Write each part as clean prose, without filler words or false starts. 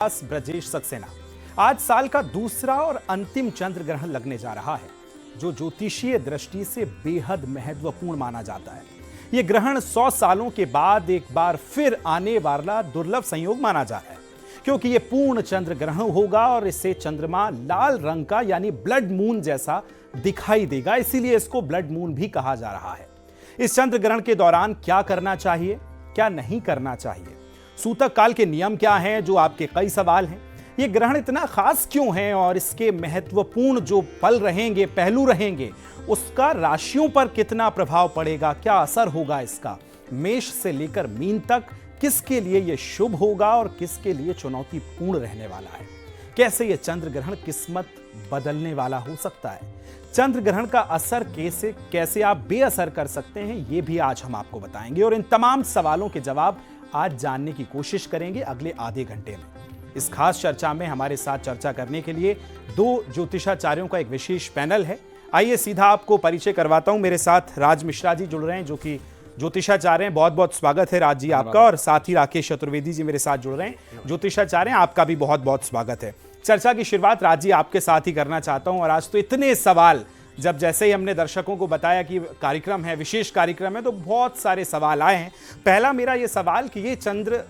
ब्रजेश सक्सेना। आज साल का दूसरा और अंतिम चंद्र ग्रहण लगने जा रहा है, जो ज्योतिषीय दृष्टि से बेहद महत्वपूर्ण माना जाता है। यह ग्रहण 100 सालों के बाद एक बार फिर आने वाला दुर्लभ संयोग माना जा रहा है, क्योंकि यह पूर्ण चंद्र ग्रहण होगा और इससे चंद्रमा लाल रंग का यानी ब्लड मून जैसा दिखाई देगा। इसीलिए इसको ब्लड मून भी कहा जा रहा है। इस चंद्र ग्रहण के दौरान क्या करना चाहिए, क्या नहीं करना चाहिए, सूतक काल के नियम क्या हैं, जो आपके कई सवाल हैं। ये ग्रहण इतना खास क्यों है और इसके महत्वपूर्ण जो पल रहेंगे, पहलू रहेंगे, उसका राशियों पर कितना प्रभाव पड़ेगा, क्या असर होगा इसका, मेष से लेकर मीन तक किसके लिए यह शुभ होगा और किसके लिए चुनौतीपूर्ण रहने वाला है, कैसे यह चंद्र ग्रहण किस्मत बदलने वाला हो सकता है, चंद्र ग्रहण का असर कैसे आप बेअसर कर सकते हैं, यह भी आज हम आपको बताएंगे। और इन तमाम सवालों के जवाब आज जानने की कोशिश करेंगे अगले आधे घंटे में। इस खास चर्चा में हमारे साथ चर्चा करने के लिए दो ज्योतिषाचार्यों का एक विशेष पैनल है। आइए सीधा आपको परिचय करवाता हूं। मेरे साथ राज मिश्रा जी जुड़ रहे हैं, जो कि ज्योतिषाचार्य हैं। बहुत बहुत स्वागत है राज जी आपका। और साथ ही राकेश चतुर्वेदी जी मेरे साथ जुड़ रहे हैं, ज्योतिषाचार्य हैं, आपका भी बहुत बहुत स्वागत है। चर्चा की शुरुआत राज जी आपके साथ ही करना चाहता हूं। और आज तो इतने सवाल, जब जैसे ही हमने दर्शकों को बताया कि कार्यक्रम है, विशेष कार्यक्रम है, तो बहुत सारे सवाल आए हैं। पहला मेरा ये सवाल कि ये चंद्र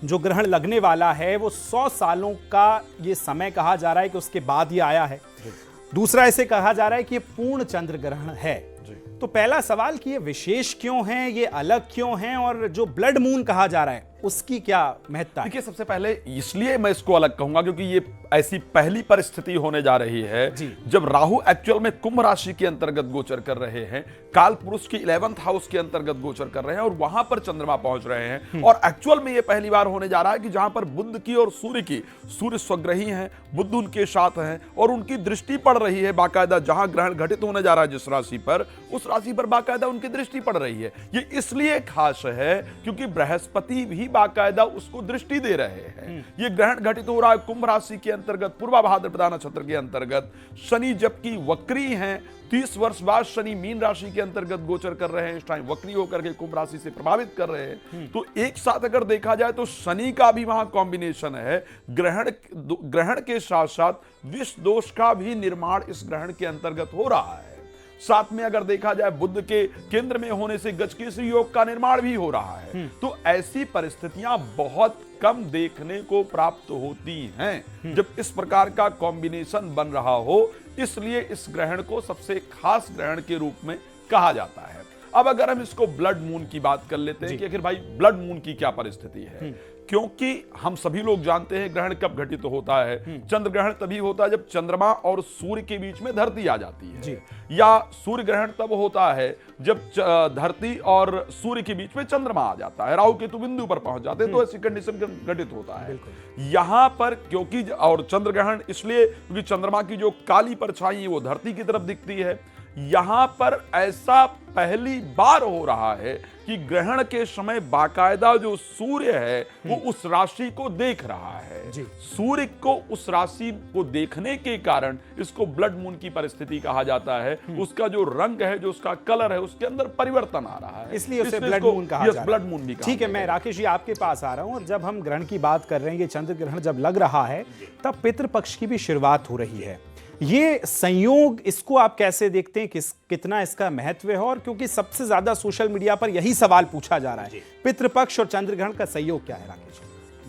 जो ग्रहण लगने वाला है वो 100 सालों का ये समय कहा जा रहा है कि उसके बाद ये आया है। दूसरा ऐसे कहा जा रहा है कि ये पूर्ण चंद्र ग्रहण है। तो पहला सवाल कि ये विशेष क्यों है, ये अलग क्यों है, और जो ब्लड मून कहा जा रहा है उसकी क्या महत्ता है? देखिए, सबसे पहले इसलिए मैं इसको अलग कहूंगा क्योंकि ये ऐसी पहली परिस्थिति होने जा रही है जब राहु एक्चुअल में कुंभ राशि के अंतर्गत गोचर कर रहे हैं, काल पुरुष की 11th हाउस के अंतर्गत गोचर कर रहे हैं और वहां पर चंद्रमा पहुंच रहे हैं। और एक्चुअल में ये पहली बार होने जा रहा है कि जहां पर बुध की और सूर्य की, सूर्य स्वग्रही हैं, बुध उनके साथ हैं और उनकी दृष्टि पड़ रही है बाकायदा। जहां ग्रहण घटित होने जा रहा है जिस राशि पर, उस राशि पर बाकायदा उनकी दृष्टि पड़ रही है। ये इसलिए खास है क्योंकि बृहस्पति भी बाकायदा उसको दृष्टि दे रहे हैं। ये ग्रहण घटित हो रहा है कुंभ राशि के अंतर्गत, पूर्वा भाद्रपदा नक्षत्र के अंतर्गत। शनि जबकि वक्री हैं, 30 वर्ष बाद शनि मीन राशि के अंतर्गत गोचर कर रहे हैं। इस टाइम वक्री होकर के कुंभ राशि से प्रभावित कर रहे हैं। तो एक साथ अगर देखा जाए तो शनि का भी वहां कॉम्बिनेशन है। ग्रहण के साथ साथ विष दोष का भी निर्माण इस ग्रहण के अंतर्गत हो रहा है। साथ में अगर देखा जाए बुध के केंद्र में होने से गजकेसरी योग का निर्माण भी हो रहा है। तो ऐसी परिस्थितियां बहुत कम देखने को प्राप्त होती हैं जब इस प्रकार का कॉम्बिनेशन बन रहा हो। इसलिए इस ग्रहण को सबसे खास ग्रहण के रूप में कहा जाता है। अब अगर हम इसको ब्लड मून की बात कर लेते हैं कि आखिर भाई ब्लड मून की क्या परिस्थिति है, क्योंकि हम सभी लोग जानते हैं ग्रहण कब घटित होता है। चंद्र ग्रहण तभी होता है जब चंद्रमा और सूर्य के बीच में धरती आ जाती है, या सूर्य ग्रहण तब होता है जब धरती और सूर्य के बीच में चंद्रमा आ जाता है, राहु केतु बिंदु पर पहुंच जाते हैं। तो ऐसी कंडीशन घटित होता है यहां पर। क्योंकि और चंद्र ग्रहण इसलिए क्योंकि चंद्रमा की जो काली परछाई है वो धरती की तरफ दिखती है। यहां पर ऐसा पहली बार हो रहा है कि ग्रहण के समय बाकायदा जो सूर्य है वो उस राशि को देख रहा है। सूर्य को उस राशि को देखने के कारण इसको ब्लड मून की परिस्थिति कहा जाता है। उसका जो रंग है, जो उसका कलर है, उसके अंदर परिवर्तन आ रहा है, इसलिए उसे ब्लड मून कहा जाता है। ब्लड मून भी। ठीक है, मैं राकेश जी आपके पास आ रहा हूं। और जब हम ग्रहण की बात कर रहे हैं, ये चंद्र ग्रहण जब लग रहा है तब पितृपक्ष की भी शुरुआत हो रही है। ये संयोग, इसको आप कैसे देखते हैं, कितना इसका महत्व है? और क्योंकि सबसे ज्यादा सोशल मीडिया पर यही सवाल पूछा जा रहा है, पितृपक्ष और चंद्र ग्रहण का संयोग क्या है राकेश?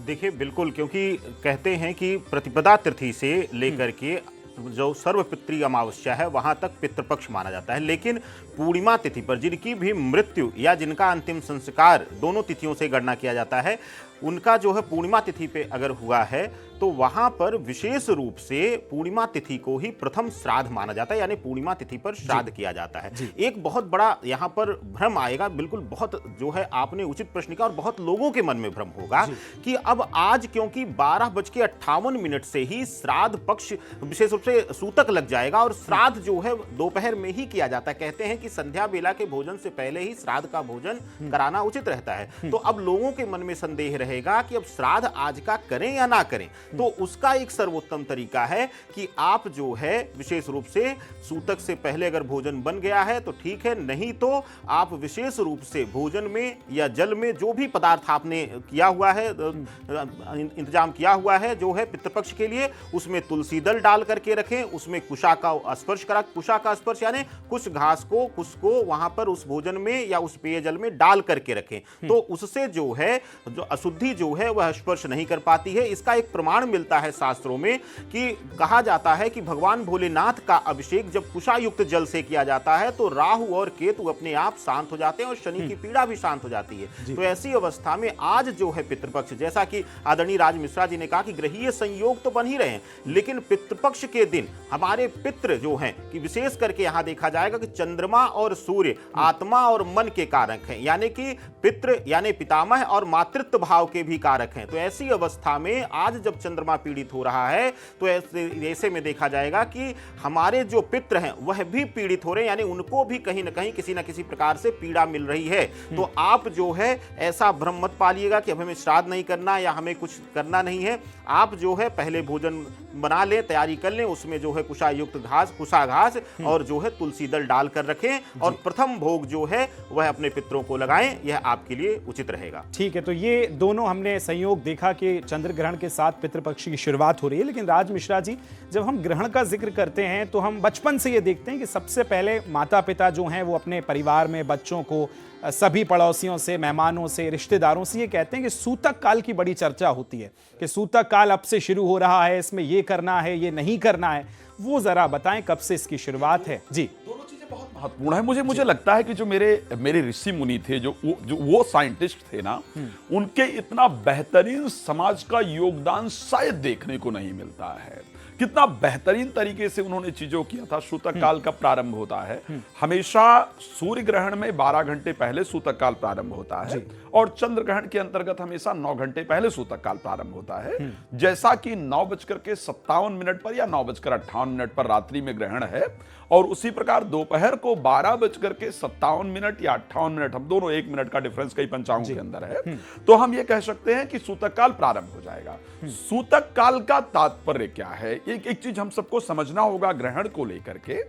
देखिए, बिल्कुल, क्योंकि कहते हैं कि प्रतिपदा तिथि से लेकर के जो सर्वपितृ अमावस्या है वहां तक पितृपक्ष माना जाता है। लेकिन पूर्णिमा तिथि पर जिनकी भी मृत्यु या जिनका अंतिम संस्कार दोनों तिथियों से गणना किया जाता है, उनका जो है पूर्णिमा तिथि पे अगर हुआ है तो वहां पर विशेष रूप से पूर्णिमा तिथि को ही प्रथम श्राद्ध माना जाता है, यानी पूर्णिमा तिथि पर श्राद्ध किया जाता है। एक बहुत बड़ा यहां पर भ्रम आएगा, बिल्कुल, बहुत जो है आपने उचित प्रश्न किया और बहुत लोगों के मन में भ्रम होगा कि अब आज क्योंकि 12:58 से ही श्राद्ध पक्ष विशेष रूप से सूतक लग जाएगा और श्राद्ध जो है दोपहर में ही किया जाता है। कहते हैं कि संध्या बेला के भोजन से पहले ही श्राद्ध का भोजन कराना उचित रहता है। तो अब लोगों के मन में संदेह रहे रहेगा कि अब श्राद्ध आज का करें या ना करें, तो उसका एक सर्वोत्तम तरीका है कि आप जो है विशेष रूप से सूतक से पहले अगर भोजन बन गया है तो ठीक है, नहीं तो आप विशेष रूप से भोजन में या जल में जो भी पदार्थ आपने किया हुआ है, इंतजाम किया हुआ है जो है पितृपक्ष के लिए, उसमें तुलसी दल डाल करके रखें, उसमें कुशा का स्पर्श करा, कुशा का स्पर्श यानी कुछ घास को, कुछ को वहां पर उस भोजन में या उस पेयजल में डाल करके रखें, तो उससे जो है जो अशुद्धि जो है वह स्पर्श नहीं कर पाती है। इसका एक प्रमाण मिलता है शास्त्रों में कि कहा जाता है कि भगवान भोलेनाथ का अभिषेक जब कुशा युक्त जल से किया जाता है तो राहु और केतु अपने आप शांत हो जाते हैं और शनि की पीड़ा भी शांत हो जाती है। तो ऐसी अवस्था में आज जो है पितृपक्ष, जैसा कि आदरणीय राज मिश्रा जी ने कहा कि ग्रहीय संयोग तो बन ही रहे हैं, लेकिन पितृपक्ष के दिन हमारे पितृ जो हैं कि विशेष करके यहां देखा जाएगा कि चंद्रमा और सूर्य आत्मा और मन के कारक हैं, यानी कि पितृ यानी पितामह और मातृत्व भाव के भी कारक हैं। तो ऐसी अवस्था में आज जब चंद्रमा पीड़ित हो रहा है तो ऐसे में देखा जाएगा कि हमारे जो पितृ हैं वह भी पीड़ित हो रहे हैं, यानी उनको भी कहीं ना कहीं किसी न किसी प्रकार से पीड़ा मिल रही है। तो आप जो है ऐसा भ्रम मत पालिएगा कि अब हमें श्राद्ध नहीं करना या हमें कुछ करना नहीं है। आप जो है पहले भोजन बना लें, तैयारी कर लें, उसमें जो है कुशा युक्त घास, कुशा घास और जो है तुलसी दल डाल कर रखें और प्रथम भोग जो है वह अपने पितरों को लगाएं, यह आपके लिए उचित रहेगा। ठीक है, तो ये दोनों हमने संयोग देखा कि चंद्र ग्रहण के साथ पितृपक्ष की शुरुआत हो रही है। लेकिन राज मिश्रा जी, जब हम ग्रहण का जिक्र करते हैं तो हम बचपन से ये देखते हैं कि सबसे पहले माता पिता जो हैं वो अपने परिवार में बच्चों को, सभी पड़ोसियों से, मेहमानों से, रिश्तेदारों से ये कहते हैं कि सूतक काल की बड़ी चर्चा होती है कि सूतक काल अब से शुरू हो रहा है, इसमें ये करना है, ये नहीं करना है। वो जरा बताएं कब से इसकी शुरुआत है। जी, दोनों चीजें बहुत महत्वपूर्ण है। मुझे लगता है कि जो मेरे ऋषि मुनि थे, जो वो साइंटिस्ट थे ना, उनके इतना बेहतरीन समाज का योगदान शायद देखने को नहीं मिलता है। कितना बेहतरीन तरीके से उन्होंने चीजों किया था। सूतक काल का प्रारंभ होता है हमेशा सूर्य ग्रहण में 12 घंटे पहले सूतक काल प्रारंभ होता है और चंद्र ग्रहण के अंतर्गत हमेशा 9 घंटे पहले सूतक काल प्रारंभ होता है। जैसा कि 9:57 पर या 9:58 पर रात्रि में ग्रहण है और उसी प्रकार दोपहर को 12:57 या 58, हम दोनों 1 मिनट का डिफरेंस कई पंचांगों के अंदर है, तो हम ये कह सकते हैं कि सूतक काल प्रारंभ हो जाएगा। सूतक काल का तात्पर्य क्या है? एक चीज हम सबको समझना होगा ग्रहण को लेकर के।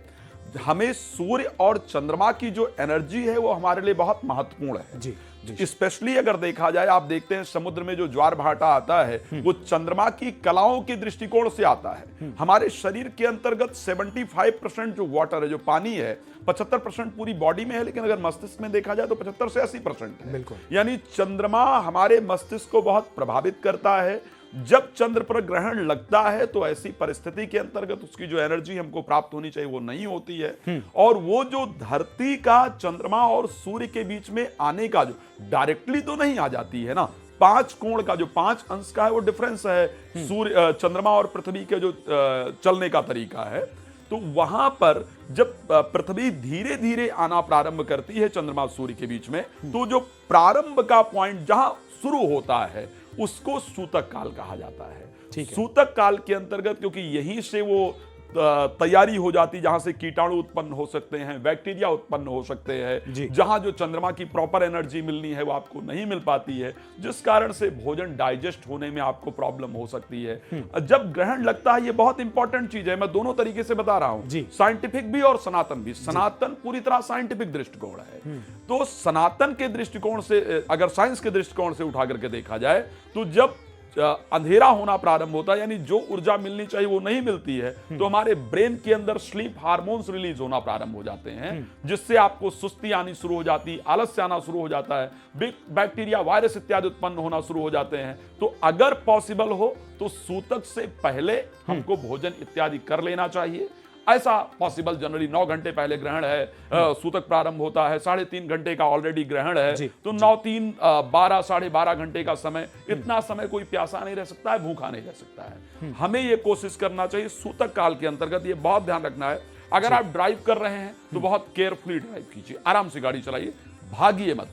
हमें सूर्य और चंद्रमा की जो एनर्जी है वो हमारे लिए बहुत महत्वपूर्ण है। जी, स्पेशली अगर देखा जाए, आप देखते हैं समुद्र में जो ज्वार भाटा आता है वो चंद्रमा की कलाओं के दृष्टिकोण से आता है। हमारे शरीर के अंतर्गत 75% जो वाटर है, जो पानी है, 75% पूरी बॉडी में है, लेकिन अगर मस्तिष्क में देखा जाए तो 75 से 80% है। बिल्कुल। यानी चंद्रमा हमारे मस्तिष्क को बहुत प्रभावित करता है। जब चंद्र पर ग्रहण लगता है तो ऐसी परिस्थिति के अंतर्गत उसकी जो एनर्जी हमको प्राप्त होनी चाहिए वो नहीं होती है और वो जो धरती का चंद्रमा और सूर्य के बीच में आने का जो डायरेक्टली तो नहीं आ जाती है ना, 5 कोण का जो 5 अंश का है वो डिफरेंस है सूर्य, चंद्रमा और पृथ्वी के जो चलने का तरीका है। तो वहां पर जब पृथ्वी धीरे धीरे आना प्रारंभ करती है चंद्रमा सूर्य के बीच में, तो जो प्रारंभ का पॉइंट जहां शुरू होता है उसको सूतक काल कहा जाता है। सूतक काल के अंतर्गत, क्योंकि यहीं से वो तैयारी हो जाती, जहां से कीटाणु उत्पन्न हो सकते हैं, बैक्टीरिया उत्पन्न हो सकते हैं, जहां जो चंद्रमा की प्रॉपर एनर्जी मिलनी है वो आपको नहीं मिल पाती है, जिस कारण से भोजन डाइजेस्ट होने में आपको प्रॉब्लम हो सकती है। जब ग्रहण लगता है, ये बहुत इंपॉर्टेंट चीज है, मैं दोनों तरीके से बता रहा हूं, साइंटिफिक भी और सनातन भी। सनातन पूरी तरह साइंटिफिक दृष्टिकोण है, तो सनातन के दृष्टिकोण से, अगर साइंस के दृष्टिकोण से उठा करके देखा जाए, तो जब अंधेरा होना प्रारंभ होता है, यानी जो ऊर्जा मिलनी चाहिए वो नहीं मिलती है, तो हमारे ब्रेन के अंदर स्लीप हार्मोन्स रिलीज होना प्रारंभ हो जाते हैं, जिससे आपको सुस्ती आनी शुरू हो जाती, आलस्य आना शुरू हो जाता है, बैक्टीरिया, वायरस इत्यादि उत्पन्न होना शुरू हो जाते हैं। तो अगर पॉसिबल हो तो सूतक से पहले हमको भोजन इत्यादि कर लेना चाहिए। ऐसा पॉसिबल जनरली 9 घंटे पहले ग्रहण है, सूतक प्रारंभ होता है, 3.5 घंटे का ऑलरेडी ग्रहण है, तो 9, 3, 12, 12.5 घंटे का समय, इतना समय कोई प्यासा नहीं रह सकता है, भूखा नहीं रह सकता है। हमें ये कोशिश करना चाहिए सूतक काल के अंतर्गत, ये बहुत ध्यान रखना है। अगर आप ड्राइव कर रहे हैं तो बहुत केयरफुली ड्राइव कीजिए, आराम से गाड़ी चलाइए, भागिए मत,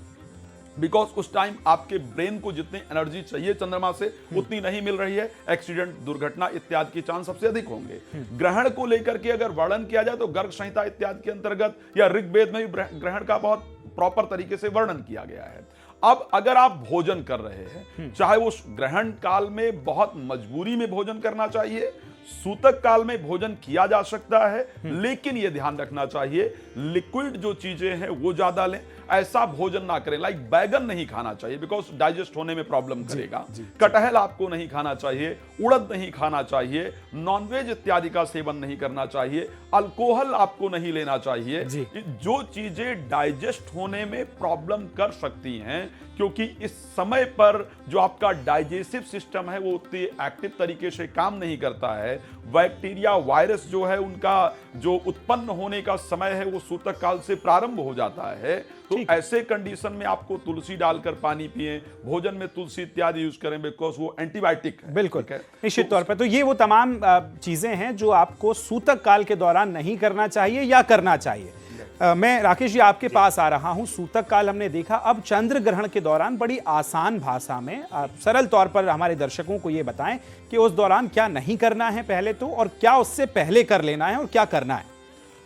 बिकॉज उस टाइम आपके ब्रेन को जितनी एनर्जी चाहिए चंद्रमा से उतनी नहीं मिल रही है। एक्सीडेंट, दुर्घटना इत्यादि के चांस सबसे अधिक होंगे। ग्रहण को लेकर के अगर वर्णन किया जाए तो गर्ग संहिता इत्यादि के अंतर्गत या ऋग्वेद में भी ग्रहण का बहुत प्रॉपर तरीके से वर्णन किया गया है। अब अगर आप भोजन कर रहे हैं, चाहे वो ग्रहण काल में बहुत मजबूरी में भोजन करना चाहिए, सूतक काल में भोजन किया जा सकता है, लेकिन यह ध्यान रखना चाहिए लिक्विड जो चीजें हैं वो ज्यादा लें। ऐसा भोजन ना करें, लाइक बैगन नहीं खाना चाहिए बिकॉज डाइजेस्ट होने में प्रॉब्लम करेगा। कटहल आपको नहीं खाना चाहिए, उड़द नहीं खाना चाहिए, नॉनवेज इत्यादि का सेवन नहीं करना चाहिए, अल्कोहल आपको नहीं लेना चाहिए। जो चीजें डाइजेस्ट होने में प्रॉब्लम कर सकती हैं, क्योंकि इस समय पर जो आपका डाइजेस्टिव सिस्टम है वो उतनी एक्टिव तरीके से काम नहीं करता है। बैक्टीरिया वायरस जो है उनका जो उत्पन्न होने का समय है वो सूतक काल से प्रारंभ हो जाता है। तो ऐसे कंडीशन में आपको तुलसी डालकर पानी पिएं, भोजन में तुलसी इत्यादि यूज करें, बिकॉज वो एंटीबायोटिक है। बिल्कुल, निश्चित तौर पर। तो ये वो तमाम चीजें हैं जो आपको सूतक काल के दौरान नहीं करना चाहिए या करना चाहिए। मैं राकेश जी आपके पास आ रहा हूं। सूतक काल हमने देखा, अब चंद्र ग्रहण के दौरान बड़ी आसान भाषा में सरल तौर पर हमारे दर्शकों को ये बताएं कि उस दौरान क्या नहीं करना है पहले तो, और क्या उससे पहले कर लेना है और क्या करना है।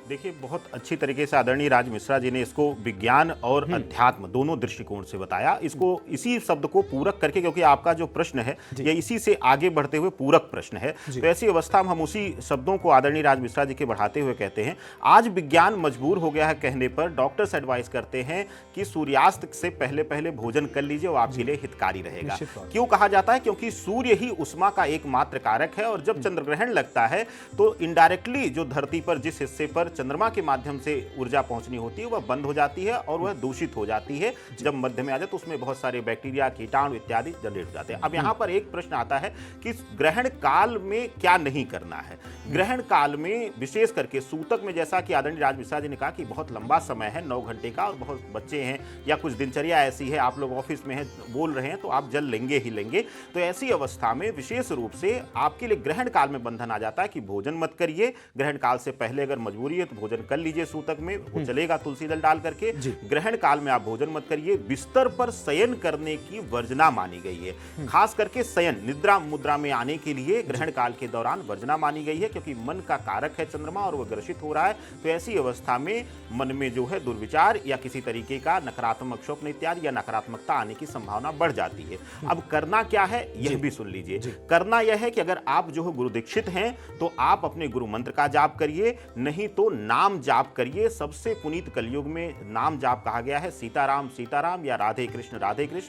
देखिए, बहुत अच्छी तरीके से आदरणीय राज मिश्रा जी ने इसको विज्ञान और अध्यात्म दोनों दृष्टिकोण से बताया। इसको इसी शब्द को पूरक करके, क्योंकि आपका जो प्रश्न है ये इसी से आगे बढ़ते हुए पूरक प्रश्न है, तो ऐसी अवस्था में हम उसी शब्दों को आदरणीय राज मिश्रा जी के बढ़ाते हुए कहते हैं, आज विज्ञान मजबूर हो गया है कहने पर डॉक्टर्स एडवाइस करते हैं कि सूर्यास्त से पहले पहले भोजन कर लीजिए, वो आपके लिए हितकारी रहेगा। क्यों कहा जाता है? क्योंकि सूर्य ही उष्मा का एकमात्र कारक है, और जब चंद्र ग्रहण लगता है तो इनडायरेक्टली जो धरती पर जिस हिस्से पर चंद्रमा के माध्यम से ऊर्जा पहुंचनी होती है वह बंद हो जाती है और वह दूषित हो जाती है। जब मध्य में आ जाए तो उसमें बहुत सारे बैक्टीरिया, कीटाणु इत्यादि जनरेट हो जाते हैं। अब यहां पर एक प्रश्न आता है कि ग्रहण काल में क्या नहीं करना है। ग्रहण काल में विशेष करके सूतक में, जैसा कि आदरणीय राज मिश्रा जी ने कहा कि बहुत लंबा समय है, 9 घंटे का, और बहुत बच्चे हैं या कुछ दिनचर्या ऐसी है, आप लोग ऑफिस में हैं, बोल रहे हैं, तो आप जल लेंगे ही लेंगे। तो ऐसी अवस्था में विशेष रूप से आपके लिए ग्रहण काल में बंधन आ जाता है कि भोजन मत करिए। ग्रहण काल से पहले अगर मजबूरी है तो भोजन कर लीजिए, सूतक में वो चलेगा तुलसी दल डाल करके। ग्रहण काल में आप भोजन मत करिए। बिस्तर पर शयन करने की वर्जना मानी गई है, खास करके शयन निद्रा मुद्रा में आने के लिए ग्रहण काल के दौरान वर्जना मानी गई है, क्योंकि मन का कारक है चंद्रमा और वह ग्रसित हो रहा है। तो ऐसी अवस्था में मन में जो है दुर्विचार या किसी तरीके का नकारात्मक स्वप्न इत्यादि या नकारात्मकता आने की संभावना बढ़ जाती है। अब करना क्या है यह भी सुन लीजिए। करना यह है कि अगर आप जो है गुरु दीक्षित हैं तो आप अपने गुरु मंत्र का जाप करिए, नहीं तो नाम जाप करिए। सबसे पुनीत कलयुग में नाम जाप कहा गया है सीताराम सीताराम या राधे कृष्ण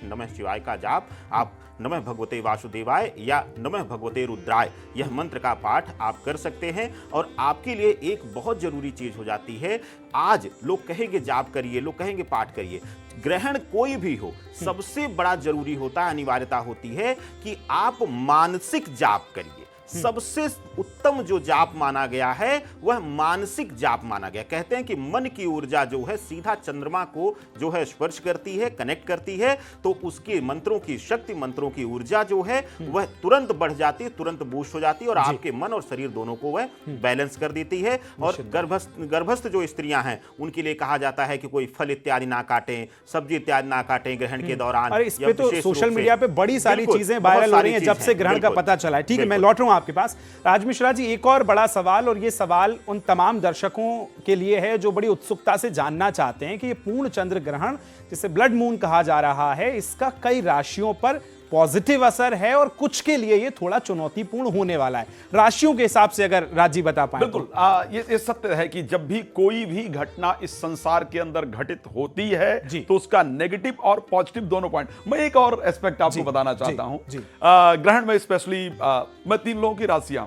नमः शिवाय का जाप। आप नमः भगवते वासुदेवाय या नमः भगवते रुद्राय यह मंत्र का पाठ आप कर सकते हैं। और आपके लिए एक बहुत जरूरी चीज हो जाती है, आज लोग कहेंगे जाप करिए, लोग कहेंगे पाठ करिए, ग्रहण कोई भी हो, सबसे बड़ा जरूरी होता है, अनिवार्यता होती है कि आप मानसिक जाप करिए। सबसे उत्तम जो जाप माना गया है वह मानसिक जाप माना गया। कहते हैं कि मन की ऊर्जा जो है सीधा चंद्रमा को जो है स्पर्श करती है, कनेक्ट करती है, तो उसके मंत्रों की शक्ति, मंत्रों की ऊर्जा जो है वह तुरंत बढ़ जाती है, तुरंत बूस्ट हो जाती है और आपके मन और शरीर दोनों को वह बैलेंस कर देती है। और गर्भस्थ जो स्त्रियां हैं उनके लिए कहा जाता है कि कोई फल इत्यादि ना काटें, सब्जी इत्यादि ना काटें ग्रहण के दौरान। और इस पे तो सोशल मीडिया पे बड़ी सारी चीजें वायरल हो रही हैं जब से ग्रहण का पता चला है। ठीक है, मैं लौट रहा हूं आपके पास। राज मिश्रा जी, एक और बड़ा सवाल, और ये सवाल उन तमाम दर्शकों के लिए है जो बड़ी उत्सुकता से जानना चाहते हैं कि ये पूर्ण चंद्र ग्रहण जिसे ब्लड मून कहा जा रहा है, इसका कई राशियों पर पॉजिटिव असर है और कुछ के लिए ये थोड़ा चुनौतीपूर्ण होने वाला है। राशियों के हिसाब से अगर राजी बता पाए। बिल्कुल, ये सत्य है कि जब भी कोई भी घटना इस संसार के अंदर घटित होती है तो उसका नेगेटिव और पॉजिटिव दोनों पॉइंट। मैं एक और एस्पेक्ट आपको बताना चाहता हूं। ग्रहण में स्पेशली मैं 3 लोगों की राशियां,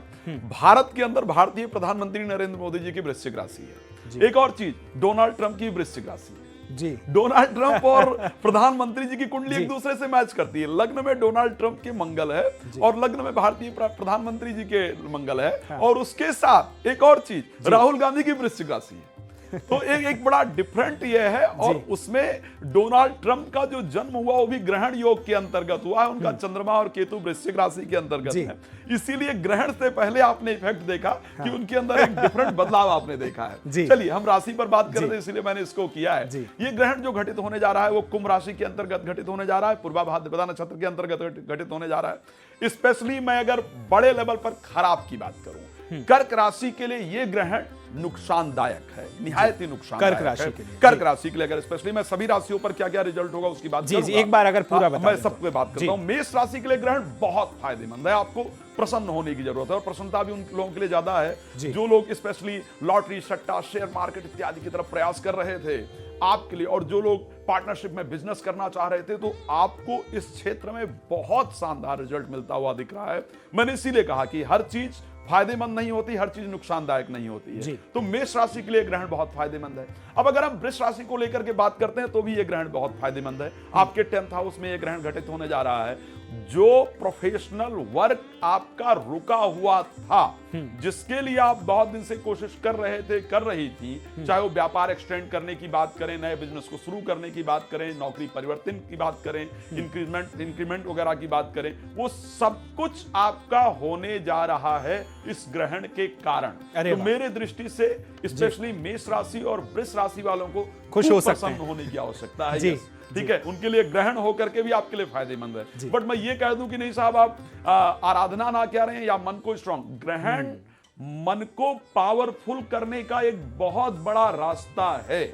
भारत के अंदर भारतीय प्रधानमंत्री नरेंद्र मोदी जी की वृश्चिक राशि है। एक और चीज, डोनाल्ड ट्रंप की वृश्चिक राशि है। जी, डोनाल्ड ट्रंप और प्रधानमंत्री जी की कुंडली एक दूसरे से मैच करती है। लग्न में डोनाल्ड ट्रंप के मंगल है और लग्न में भारतीय प्रधानमंत्री जी के मंगल है। हाँ। और उसके साथ एक और चीज, राहुल गांधी की वृश्चिक राशि है। तो एक बड़ा डिफरेंट ये है। और उसमें डोनाल्ड ट्रंप का जो जन्म हुआ वो भी ग्रहण योग के अंतर्गत हुआ है। उनका चंद्रमा और केतु वृश्चिक राशि के अंतर्गत है, इसीलिए ग्रहण से पहले आपने इफेक्ट देखा कि उनके अंदर एक डिफरेंट बदलाव आपने देखा है। चलिए, हम राशि पर बात कर रहे थे इसलिए मैंने इसको किया है। ये ग्रहण जो घटित होने जा रहा है वो कुंभ राशि के अंतर्गत घटित होने जा रहा है, पूर्वा भाद्रपदा नक्षत्र के अंतर्गत घटित होने जा रहा है। स्पेशली मैं अगर बड़े लेवल पर खराब की बात करूं, कर्क राशि के लिए ये ग्रहण नुकसानदायक है, निहायत ही नुकसानदायक कर्क राशि है के लिए। कर्क राशि के लिए। अगर स्पेशली मैं सभी राशियों पर क्या क्या रिजल्ट होगा उसकी बात जी, करूंगा। एक बार अगर पूरा बता मैं दें सब पे बात करता हूं। मेष राशि के लिए ग्रहण बहुत फायदेमंद है, आपको प्रसन्न होने की जरूरत है, और प्रसन्नता भी उन लोगों के लिए ज्यादा है जो लोग स्पेशली लॉटरी, सट्टा, शेयर मार्केट इत्यादि की तरफ प्रयास कर रहे थे आपके लिए, और जो लोग पार्टनरशिप में बिजनेस करना चाह रहे थे, तो आपको इस क्षेत्र में बहुत शानदार रिजल्ट मिलता हुआ दिख रहा है। मैंने इसीलिए कहा कि हर चीज फायदेमंद नहीं होती, हर चीज नुकसानदायक नहीं होती है। तो मेष राशि के लिए ग्रहण बहुत फायदेमंद है। अब अगर हम वृष राशि को लेकर के बात करते हैं तो भी ये ग्रहण बहुत फायदेमंद है। आपके 10th हाउस में ये ग्रहण घटित होने जा रहा है। जो प्रोफेशनल वर्क आपका रुका हुआ था, जिसके लिए आप बहुत दिन से कोशिश कर रहे थे, कर रही थी, चाहे वो व्यापार एक्सटेंड करने की बात करें, नए बिजनेस को शुरू करने की बात करें, नौकरी परिवर्तन की बात करें, इंक्रीमेंट वगैरह की बात करें, वो सब कुछ आपका होने जा रहा है इस ग्रहण के कारण। तो मेरे दृष्टि से स्पेशली मेष राशि और वृष राशि वालों को खुश हो सकते हैं, होने की आवश्यकता है। ठीक है, उनके लिए ग्रहण होकर के भी आपके लिए फायदेमंद है। बट मैं ये कह दूं कि नहीं साहब, आप आराधना ना करें या मन को स्ट्रांग, ग्रहण मन को पावरफुल करने का एक बहुत बड़ा रास्ता है,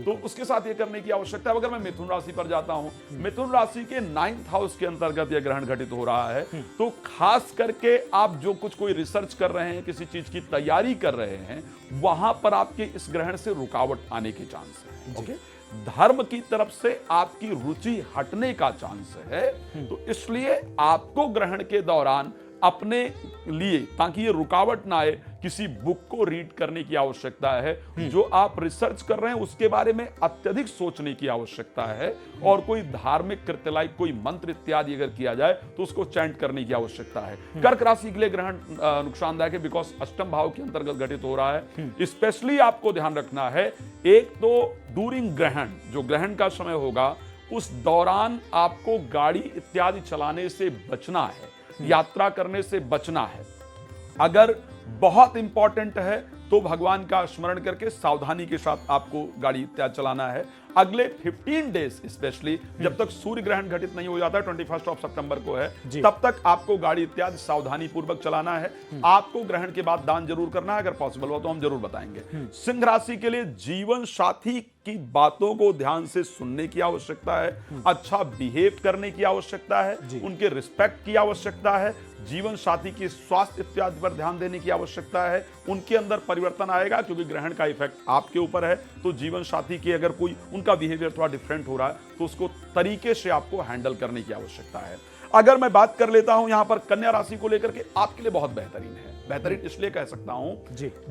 तो उसके साथ ये करने की आवश्यकता है। अगर मैं मिथुन राशि पर जाता हूं, मिथुन राशि के 9th हाउस के अंतर्गत यह ग्रहण घटित हो रहा है, तो खास करके आप जो कुछ कोई रिसर्च कर रहे हैं, किसी चीज की तैयारी कर रहे हैं, वहां पर आपके इस ग्रहण से रुकावट आने के चांस है। ओके, धर्म की तरफ से आपकी रुचि हटने का चांस है, तो इसलिए आपको ग्रहण के दौरान अपने लिए, ताकि ये रुकावट ना आए, किसी बुक को रीड करने की आवश्यकता है। जो आप रिसर्च कर रहे हैं उसके बारे में अत्यधिक सोचने की आवश्यकता है, और कोई धार्मिक कृत्य लाइक कोई मंत्र इत्यादि अगर किया जाए तो उसको चैंट करने की आवश्यकता है। कर्क राशि के लिए ग्रहण नुकसानदायक है, बिकॉज अष्टम भाव के अंतर्गत घटित हो रहा है। स्पेशली आपको ध्यान रखना है, एक तो ड्यूरिंग ग्रहण, जो ग्रहण का समय होगा उस दौरान आपको गाड़ी इत्यादि चलाने से बचना है, यात्रा करने से बचना है। अगर बहुत इंपॉर्टेंट है तो भगवान का स्मरण करके सावधानी के साथ आपको गाड़ी इत्यादि चलाना है। अगले 15 डेज स्पेशली, जब तक सूर्य ग्रहण घटित नहीं हो जाता, 21 सितंबर को है, तब तक आपको गाड़ी इत्यादि सावधानी पूर्वक चलाना है। आपको ग्रहण के बाद दान जरूर करना है, अगर पॉसिबल हो तो हम जरूर बताएंगे। सिंह राशि के लिए जीवन साथी की बातों को ध्यान से सुनने की आवश्यकता है, अच्छा बिहेव करने की आवश्यकता है, उनके रिस्पेक्ट की आवश्यकता है, जीवन साथी के स्वास्थ्य इत्यादि पर ध्यान देने की आवश्यकता है। उनके अंदर परिवर्तन आएगा, क्योंकि ग्रहण का इफेक्ट आपके ऊपर है, तो जीवन साथी की अगर कोई उनका बिहेवियर थोड़ा डिफरेंट हो रहा है तो उसको तरीके से आपको हैंडल करने की आवश्यकता है। अगर मैं बात कर लेता हूं यहां पर कन्या राशि को लेकर के, आपके लिए बहुत बेहतरीन है। बेहतरीन इसलिए कह सकता हूं,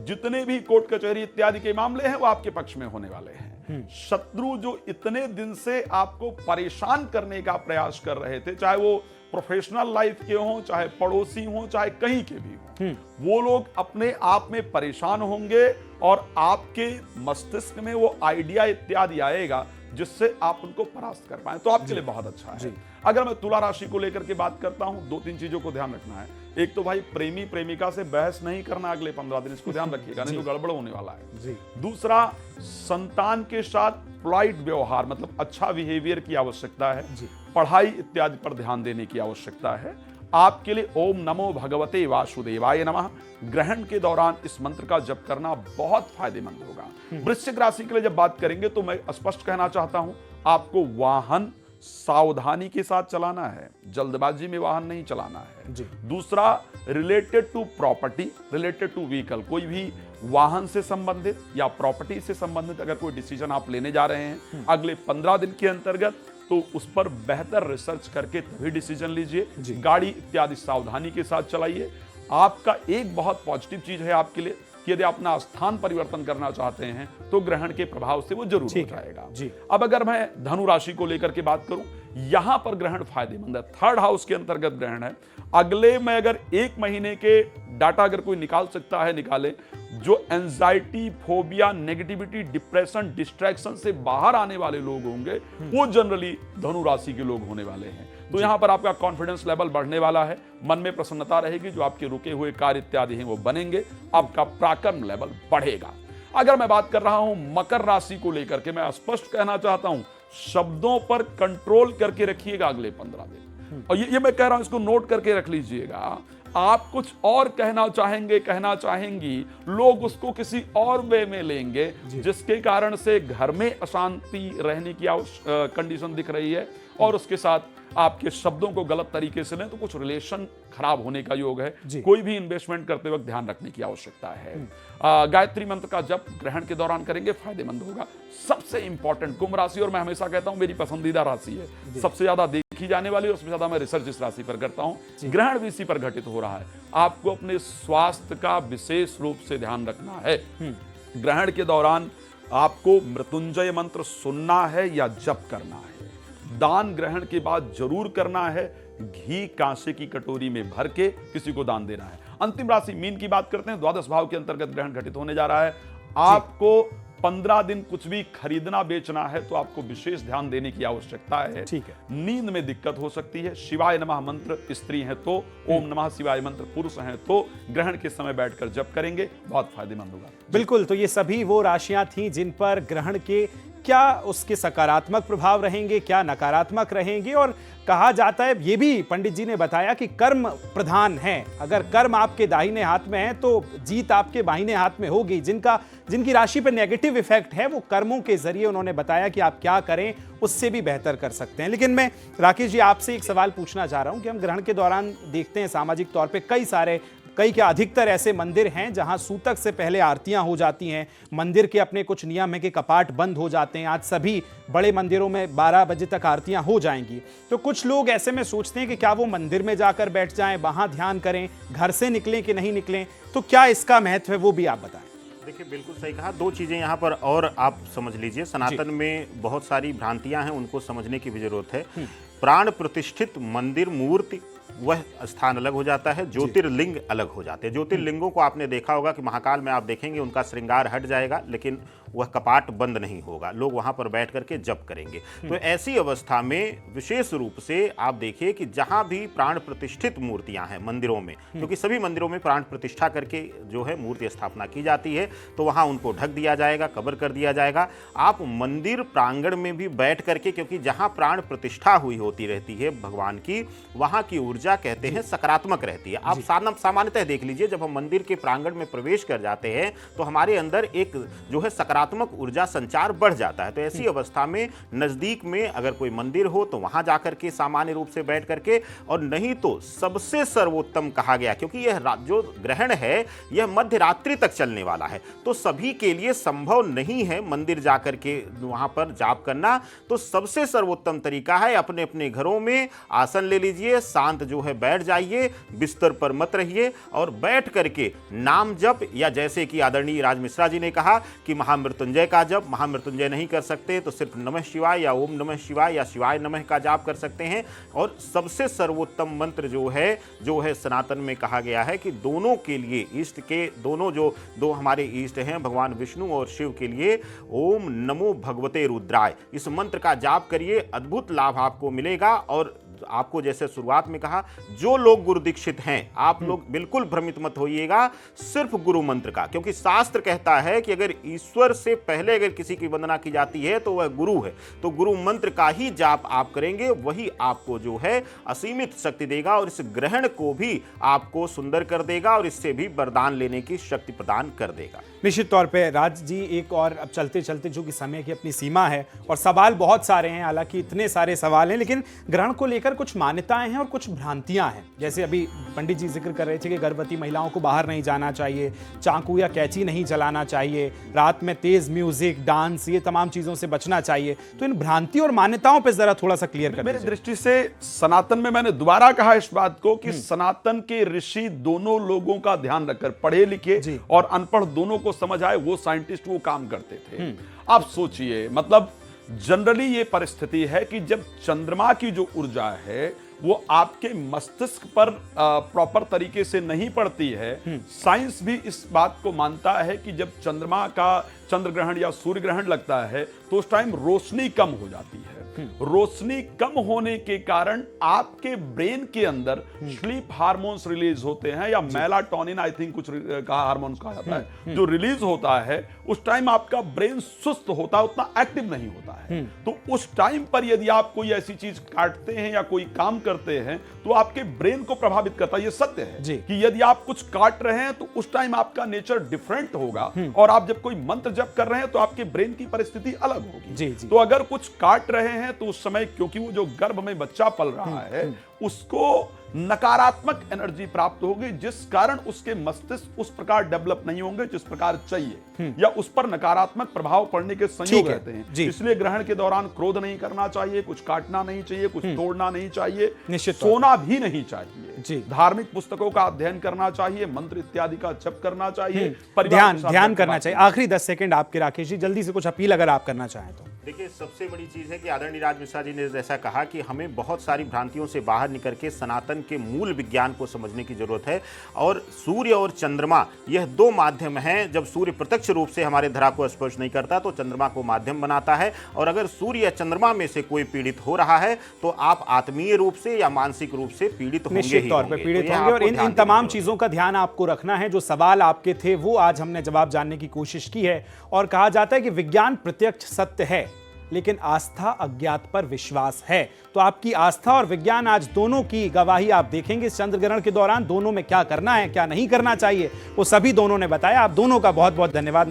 जितने भी कोर्ट कचहरी इत्यादि के मामले हैं वो आपके पक्ष में होने वाले हैं। शत्रु जो इतने दिन से आपको परेशान करने का प्रयास कर रहे थे, चाहे वो प्रोफेशनल लाइफ के हों, चाहे पड़ोसी हों, चाहे कहीं के भी हों, वो लोग अपने आप में परेशान होंगे, और आपके मस्तिष्क में वो आइडिया इत्यादि आएगा जिससे आप उनको परास्त कर पाए, तो आपके लिए बहुत अच्छा है। अगर मैं तुला राशि को लेकर के बात करता हूं, 2-3 चीजों को ध्यान रखना है। एक तो भाई प्रेमी प्रेमिका से बहस नहीं करना अगले 15 दिन, इसको ध्यान रखिएगा, नहीं तो गड़बड़ होने वाला है। दूसरा, संतान के साथ पोलाइट व्यवहार, मतलब अच्छा बिहेवियर की आवश्यकता है। पढ़ाई इत्यादि पर ध्यान देने की आवश्यकता है। आपके लिए ओम नमो भगवते वासुदेवाय नमः ग्रहण के दौरान इस मंत्र का जप करना बहुत फायदेमंद होगा। वृश्चिक राशि के लिए जब बात करेंगे तो मैं स्पष्ट कहना चाहता हूं, आपको वाहन सावधानी के साथ चलाना है, जल्दबाजी में वाहन नहीं चलाना है। दूसरा, related to property, related to vehicle, कोई भी वाहन से संबंधित या प्रॉपर्टी से संबंधित अगर कोई डिसीजन आप लेने जा रहे हैं अगले 15 दिन के अंतर्गत, तो उस पर बेहतर रिसर्च करके तभी डिसीजन लीजिए। गाड़ी इत्यादि सावधानी के साथ चलाइए। आपका एक बहुत पॉजिटिव चीज है आपके लिए कि यदि अपना स्थान परिवर्तन करना चाहते हैं तो ग्रहण के प्रभाव से वो जरूर हो जाएगा। अब अगर मैं धनु राशि को लेकर के बात करूं, यहां पर ग्रहण फायदेमंद है, 3rd हाउस के अंतर्गत ग्रहण है। अगले में अगर 1 महीने के डाटा अगर कोई निकाल सकता है निकाले, जो anxiety, phobia, negativity, depression, distraction से बाहर आने वाले लोग होंगे वो जनरली धनु राशि के लोग होने वाले हैं। तो यहां पर आपका कॉन्फिडेंस लेवल बढ़ने वाला है, मन में प्रसन्नता रहेगी, जो आपके रुके हुए कार्य इत्यादि हैं वो बनेंगे, आपका पराक्रम लेवल बढ़ेगा। अगर मैं बात कर रहा हूं मकर राशि को लेकर के, मैं स्पष्ट कहना चाहता हूं, शब्दों पर कंट्रोल करके रखिएगा अगले 15 दिन। और ये मैं कह रहा हूं, इसको नोट करके रख लीजिएगा। आप कुछ और कहना चाहेंगी, लोग उसको किसी और वे में लेंगे, जिसके कारण से घर में अशांति रहने की कंडीशन दिख रही है, और उसके साथ आपके शब्दों को गलत तरीके से लें तो कुछ रिलेशन खराब होने का योग है। कोई भी इन्वेस्टमेंट करते वक्त ध्यान रखने की आवश्यकता है। गायत्री मंत्र का जप ग्रहण के दौरान करेंगे, फायदेमंद होगा। सबसे इंपॉर्टेंट कुंभ राशि, और मैं हमेशा कहता हूं मेरी पसंदीदा राशि है, सबसे ज्यादा देखी जाने वाली, और सबसे ज्यादा मैं रिसर्च इस राशि पर करता हूं। ग्रहण भी इसी पर घटित हो रहा है। आपको अपने स्वास्थ्य का विशेष रूप से ध्यान रखना है। ग्रहण के दौरान आपको मृत्युंजय मंत्र सुनना है या जप करना है। दान ग्रहण के बाद जरूर करना है। घी कांसे की कटोरी में भर के किसी को दान देना है। अंतिम राशि मीन की बात करते हैं। द्वादश भाव के अंतर्गत ग्रहण घटित होने जा रहा है। आपको 15 दिन कुछ भी खरीदना बेचना है तो आपको विशेष ध्यान देने की आवश्यकता है। ठीक है। नींद में दिक्कत हो सकती है। शिवाय नमः मंत्र स्त्री हैं तो, ओम नमः शिवाय मंत्र पुरुष हैं तो ग्रहण के समय बैठकर जप करेंगे, बहुत फायदेमंद होगा। बिल्कुल, तो ये सभी वो राशियां थीं जिन पर ग्रहण के क्या उसके सकारात्मक प्रभाव रहेंगे, क्या नकारात्मक रहेंगे। और कहा जाता है, ये भी पंडित जी ने बताया कि कर्म प्रधान है। अगर कर्म आपके दाहिने हाथ में है तो जीत आपके बाहिने हाथ में होगी। जिनकी राशि पर नेगेटिव इफेक्ट है वो कर्मों के जरिए उन्होंने बताया कि आप क्या करें उससे भी बेहतर कर सकते हैं। लेकिन मैं राकेश जी आपसे एक सवाल पूछना चाह रहा हूं कि हम ग्रहण के दौरान देखते हैं सामाजिक तौर पे कई क्या अधिकतर ऐसे मंदिर हैं जहां सूतक से पहले आरतियां हो जाती हैं। मंदिर के अपने कुछ नियम है कि कपाट बंद हो जाते हैं। आज सभी बड़े मंदिरों में 12 बजे तक आरतियां हो जाएंगी। तो कुछ लोग ऐसे में सोचते हैं कि क्या वो मंदिर में जाकर बैठ जाएं, वहां ध्यान करें, घर से निकलें कि नहीं निकलें। तो क्या इसका महत्व है वो भी आप बताएं। देखिए, बिल्कुल सही कहा। दो चीज़ें यहाँ पर और आप समझ लीजिए। सनातन में बहुत सारी भ्रांतियां हैं, उनको समझने की भी जरूरत है। प्राण प्रतिष्ठित मंदिर मूर्ति वह स्थान अलग हो जाता है, ज्योतिर्लिंग अलग हो जाते हैं। ज्योतिर्लिंगों को आपने देखा होगा कि महाकाल में आप देखेंगे उनका श्रृंगार हट जाएगा, लेकिन वह कपाट बंद नहीं होगा। लोग वहां पर बैठ करके जप करेंगे। तो ऐसी अवस्था में विशेष रूप से आप देखिए कि जहां भी प्राण प्रतिष्ठित मूर्तियां हैं मंदिरों में, क्योंकि सभी मंदिरों में प्राण प्रतिष्ठा करके जो है मूर्ति स्थापना की जाती है, तो वहां उनको ढक दिया जाएगा, कवर कर दिया जाएगा। आप मंदिर प्रांगण में भी बैठ करके, क्योंकि जहां प्राण प्रतिष्ठा हुई होती रहती है भगवान की, वहां की ऊर्जा कहते हैं सकारात्मक रहती है। आप सामान्यतः देख लीजिए, जब हम मंदिर के प्रांगण में प्रवेश कर जाते हैं तो हमारे अंदर एक जो है सकारात्मक ऊर्जा संचार बढ़ जाता है। तो ऐसी अवस्था में नजदीक में अगर कोई मंदिर हो तो वहां जाकर के सामान्य रूप से बैठ करके, और नहीं तो सबसे सर्वोत्तम कहा गया, क्योंकि यह जो ग्रहण है यह मध्य रात्रि तक चलने वाला है, तो सभी के लिए संभव नहीं है मंदिर जाकर के वहां पर जाप करना। तो सबसे सर्वोत्तम तरीका है अपने अपने घरों में आसन ले लीजिए, शांत जो है बैठ जाइए, बिस्तर पर मत रहिए, और बैठ करके नाम जप, या जैसे कि आदरणीय राज मिश्रा जी ने कहा कि महामृत्युंजय का जप, महामृत्युंजय नहीं कर सकते तो सिर्फ नमः शिवाय या ओम नमः शिवाय या शिवाय नमः का जाप कर सकते हैं। और सबसे सर्वोत्तम मंत्र जो है सनातन में कहा गया है कि दोनों के लिए, इष्ट के दो हमारे इष्ट हैं भगवान विष्णु और शिव के लिए, ओम नमो भगवते रुद्राय, इस मंत्र का जाप करिए, अद्भुत लाभ आपको मिलेगा। और आपको जैसे शुरुआत में कहा, जो लोग गुरु दीक्षित हैं आप लोग बिल्कुल भ्रमित मत होइएगा सिर्फ गुरु मंत्र का, क्योंकि शास्त्र कहता है कि अगर ईश्वर से पहले अगर किसी की वंदना की जाती है तो वह गुरु है। तो गुरु मंत्र का ही जाप आप करेंगे, वही आपको जो है असीमित शक्ति देगा और इस ग्रहण को भी आपको सुंदर कर देगा और इससे भी वरदान लेने की शक्ति प्रदान कर देगा। निश्चित तौर पे राज जी, एक और अब चलते चलते, जो कि समय की अपनी सीमा है और सवाल बहुत सारे हैं, हालांकि इतने सारे सवाल हैं, लेकिन ग्रहण को लेकर कुछ मान्यताएं हैं और कुछ भ्रांतियां हैं। जैसे अभी पंडित जी जिक्र कर रहे थे कि गर्भवती महिलाओं को बाहर नहीं जाना चाहिए, चाकू या कैंची नहीं चलाना चाहिए, रात में तेज म्यूजिक, डांस, ये तमाम चीजों से बचना चाहिए। तो इन भ्रांति और मान्यताओं पर जरा थोड़ा सा क्लियर कर मेरी दृष्टि से सनातन में, मैंने दोबारा कहा इस बात को कि सनातन के ऋषि दोनों लोगों का ध्यान रखकर, पढ़े लिखे और अनपढ़ दोनों को समझ आए, वो साइंटिस्ट वो काम करते थे। आप सोचिए, मतलब जनरली ये परिस्थिति है कि जब चंद्रमा की जो ऊर्जा है वो आपके मस्तिष्क पर प्रॉपर तरीके से नहीं पड़ती है। साइंस भी इस बात को मानता है कि जब चंद्रमा का चंद्र ग्रहण या सूर्य ग्रहण लगता है तो उस टाइम रोशनी कम हो जाती है। रोशनी कम होने के कारण आपके ब्रेन के अंदर स्लीप हार्मोन्स रिलीज होते हैं, या मेलाटोनिन आई थिंक कुछ कहा हार्मोन्स कहा जाता है, जो रिलीज होता है उस टाइम आपका ब्रेन सुस्त होता है, उतना एक्टिव नहीं होता है। तो उस टाइम पर यदि आप कोई ऐसी चीज काटते हैं या कोई काम करते हैं तो आपके ब्रेन को प्रभावित करता है। ये सत्य है कि यदि आप कुछ काट रहे हैं तो उस टाइम आपका नेचर डिफरेंट होगा, और आप जब कोई मंत्र जप कर रहे हैं तो आपके ब्रेन की परिस्थिति अलग होगी। तो अगर कुछ काट रहे हैं तो उस समय, क्योंकि वो जो गर्भ में बच्चा पल रहा है उसको नकारात्मक एनर्जी प्राप्त होगी, जिस कारण उसके मस्तिष्क उस प्रकार डेवलप नहीं होंगे जिस प्रकार चाहिए, या उस पर नकारात्मक प्रभाव पड़ने के संयोग रहते हैं। इसलिए ग्रहण के दौरान क्रोध नहीं करना चाहिए, कुछ काटना नहीं चाहिए, कुछ तोड़ना नहीं चाहिए, सोना भी नहीं चाहिए, धार्मिक पुस्तकों का अध्ययन करना चाहिए, मंत्र इत्यादि का जप करना चाहिए, ध्यान करना चाहिए। आखिरी 10 सेकंड आपके राकेश जी, जल्दी से कुछ अपील अगर आप करना चाहें तो। देखिए, सबसे बड़ी चीज है कि आदरणीय राज मिश्रा जी ने जैसा कहा कि हमें बहुत सारी भ्रांतियों से बाहर निकल के सनातन के मूल विज्ञान को समझने की जरूरत है। और सूर्य और चंद्रमा यह दो माध्यम हैं। जब सूर्य प्रत्यक्ष रूप से हमारे धरा को स्पर्श नहीं करता तो चंद्रमा को माध्यम बनाता है, और अगर सूर्य या चंद्रमा में से कोई पीड़ित हो रहा है तो आप आत्मीय रूप से या मानसिक रूप से पीड़ित होंगे, निश्चित तौर पर पीड़ित होंगे। और इन तमाम चीजों का ध्यान आपको रखना है। जो सवाल आपके थे वो आज हमने जवाब जानने की कोशिश की है। और कहा जाता है कि विज्ञान प्रत्यक्ष सत्य है, लेकिन आस्था अज्ञात पर विश्वास है। तो आपकी आस्था और विज्ञान आज दोनों की गवाही आप देखेंगे इस चंद्र ग्रहण के दौरान। दोनों में क्या करना है, क्या नहीं करना चाहिए, वो सभी दोनों ने बताया। आप दोनों का बहुत बहुत धन्यवाद।